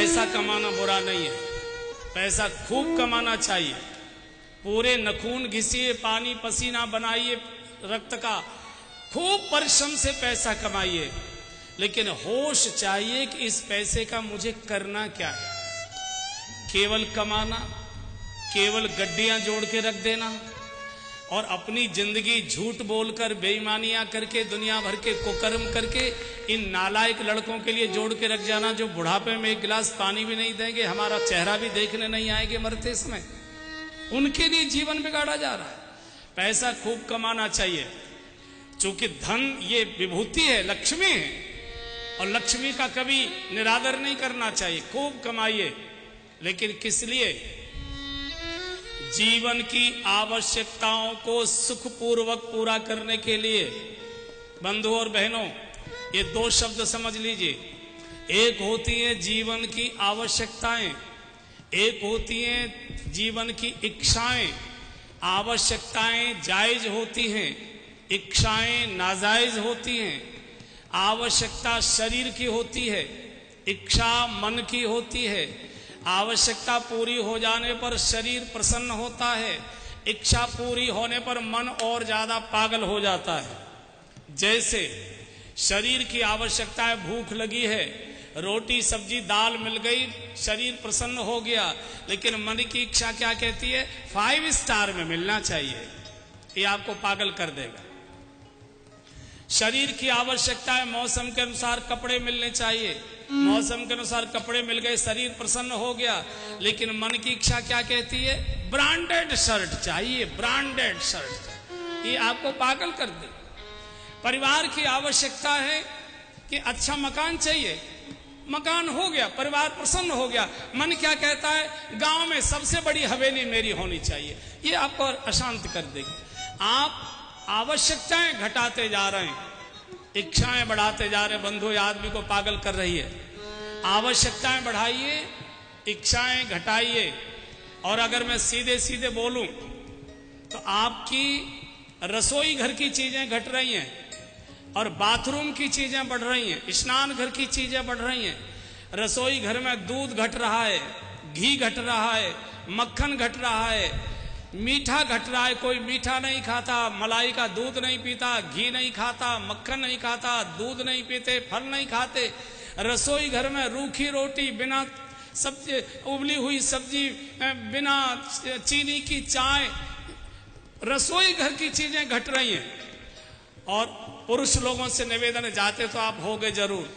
पैसा कमाना बुरा नहीं है, पैसा खूब कमाना चाहिए। पूरे नखून घिसिए, पानी पसीना बनाइए रक्त का, खूब परिश्रम से पैसा कमाइए, लेकिन होश चाहिए कि इस पैसे का मुझे करना क्या है। केवल कमाना, केवल गड्डियां जोड़ के रख देना और अपनी जिंदगी झूठ बोलकर बेईमानियां करके दुनिया भर के कुकर्म करके इन नालायक लड़कों के लिए जोड़ के रख जाना जो बुढ़ापे में एक गिलास पानी भी नहीं देंगे, हमारा चेहरा भी देखने नहीं आएंगे मरते समय, उनके लिए जीवन बिगाड़ा जा रहा है। पैसा खूब कमाना चाहिए, चूंकि धन ये विभूति है, लक्ष्मी है, और लक्ष्मी का कभी निरादर नहीं करना चाहिए। खूब कमाइए, लेकिन किस लिए? जीवन की आवश्यकताओं को सुखपूर्वक पूरा करने के लिए। बंधुओं और बहनों, ये दो शब्द समझ लीजिए। एक होती है जीवन की आवश्यकताएं, एक होती है जीवन की इच्छाएं। आवश्यकताएं जायज होती हैं, इच्छाएं नाजायज होती हैं। आवश्यकता शरीर की होती है, इच्छा मन की होती है। आवश्यकता पूरी हो जाने पर शरीर प्रसन्न होता है, इच्छा पूरी होने पर मन और ज्यादा पागल हो जाता है। जैसे शरीर की आवश्यकता है, भूख लगी है, रोटी सब्जी दाल मिल गई, शरीर प्रसन्न हो गया, लेकिन मन की इच्छा क्या कहती है? 5 स्टार में मिलना चाहिए। ये आपको पागल कर देगा। शरीर की आवश्यकता है, मौसम के अनुसार कपड़े मिलने चाहिए, मौसम के अनुसार कपड़े मिल गए, शरीर प्रसन्न हो गया, लेकिन मन की इच्छा क्या कहती है? ब्रांडेड शर्ट चाहिए, ब्रांडेड शर्ट। ये आपको पागल कर दे। परिवार की आवश्यकता है कि अच्छा मकान चाहिए, मकान हो गया, परिवार प्रसन्न हो गया, मन क्या कहता है? गांव में सबसे बड़ी हवेली मेरी होनी चाहिए। ये आपको अशांत कर देगी। आप आवश्यकताएं घटाते जा रहे हैं, इच्छाएं बढ़ाते जा रहे हैं। बंधु, आदमी को पागल कर रही है। आवश्यकताएं बढ़ाइए, इच्छाएं घटाइए। और अगर मैं सीधे सीधे बोलूं तो आपकी रसोई घर की चीजें घट रही हैं और बाथरूम की चीजें बढ़ रही हैं, स्नान घर की चीजें बढ़ रही हैं। रसोई घर में दूध घट रहा है, घी घट रहा है, मक्खन घट रहा है, मीठा घट रहा है। कोई मीठा नहीं खाता, मलाई का दूध नहीं पीता, घी नहीं खाता, मक्खन नहीं खाता, दूध नहीं पीते, फल नहीं खाते। रसोई घर में रूखी रोटी, बिना सब्जी, उबली हुई सब्जी, बिना चीनी की चाय, रसोई घर की चीजें घट रही हैं। और पुरुष लोगों से निवेदन है, जाते तो आप होगे जरूर,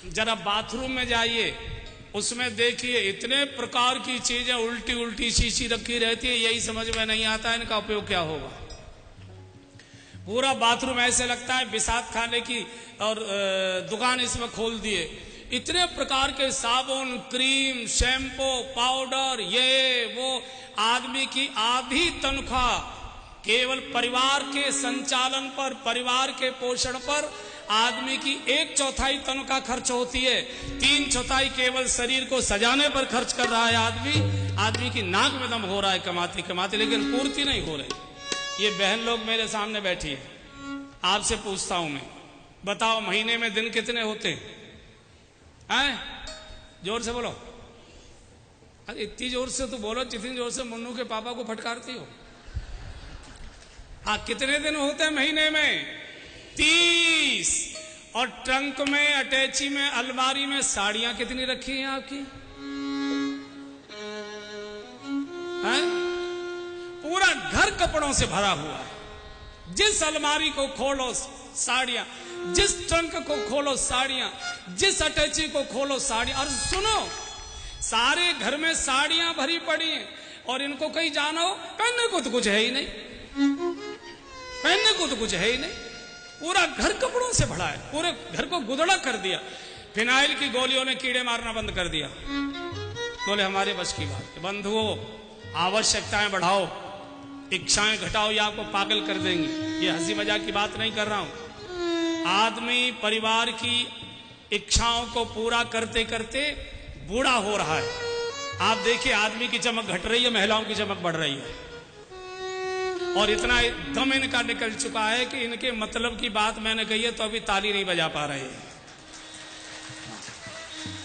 जरा बाथरूम में जाइए, उसमें देखिए इतने प्रकार की चीजें उल्टी उल्टी शीशी रखी रहती है, यही समझ में नहीं आता इनका उपयोग क्या होगा। पूरा बाथरूम ऐसे लगता है बिसात खाने की और दुकान इसमें खोल दिए। इतने प्रकार के साबुन, क्रीम, शैम्पू, पाउडर, ये वो। आदमी की आधी तनख्वाह केवल परिवार के संचालन पर, परिवार के पोषण पर आदमी की 1/4 तनख्वाह खर्च होती है। 3/4 केवल शरीर को सजाने पर खर्च कर रहा है आदमी की नाक में दम हो रहा है कमाते कमाते, लेकिन पूर्ति नहीं हो रही। ये बहन लोग मेरे सामने बैठी है, आपसे पूछता हूं मैं, बताओ महीने में दिन कितने होते हैं? जोर से बोलो। अरे इतनी जोर से तो बोलो जितनी जोर से मुन्नू के पापा को फटकारती हो। हाँ, कितने दिन होते हैं महीने में? 30। और ट्रंक में, अटैची में, अलमारी में साड़ियां कितनी रखी हैं आपकी? हैं? पूरा घर कपड़ों से भरा हुआ है। जिस अलमारी को खोलो साड़ियां, जिस ट्रंक को खोलो साड़ियां, जिस अटैची को खोलो साड़ियां। और सुनो, सारे घर में साड़ियां भरी पड़ी हैं और इनको कहीं जाना हो, पहनने को तो कुछ है ही नहीं, पहनने को तो कुछ है ही नहीं। पूरा घर कपड़ों से भरा है, पूरे घर को गुदड़ा कर दिया। फिनाइल की गोलियों ने कीड़े मारना बंद कर दिया। बोले हमारे बस की बात। बंधुओं, आवश्यकताएं बढ़ाओ, इच्छाएं घटाओ, ये आपको पागल कर देंगे। ये हंसी मजाक की बात नहीं कर रहा हूं। आदमी परिवार की इच्छाओं को पूरा करते करते बूढ़ा हो रहा है। आप देखिए, आदमी की चमक घट रही है, महिलाओं की चमक बढ़ रही है। और इतना दम इनका निकल चुका है कि इनके मतलब की बात मैंने कही है तो अभी ताली नहीं बजा पा रहे हैं।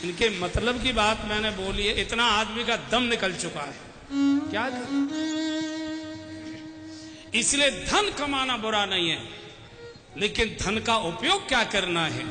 इनके मतलब की बात मैंने बोली है, इतना आदमी का दम निकल चुका है, क्या कर। इसलिए धन कमाना बुरा नहीं है, लेकिन धन का उपयोग क्या करना है।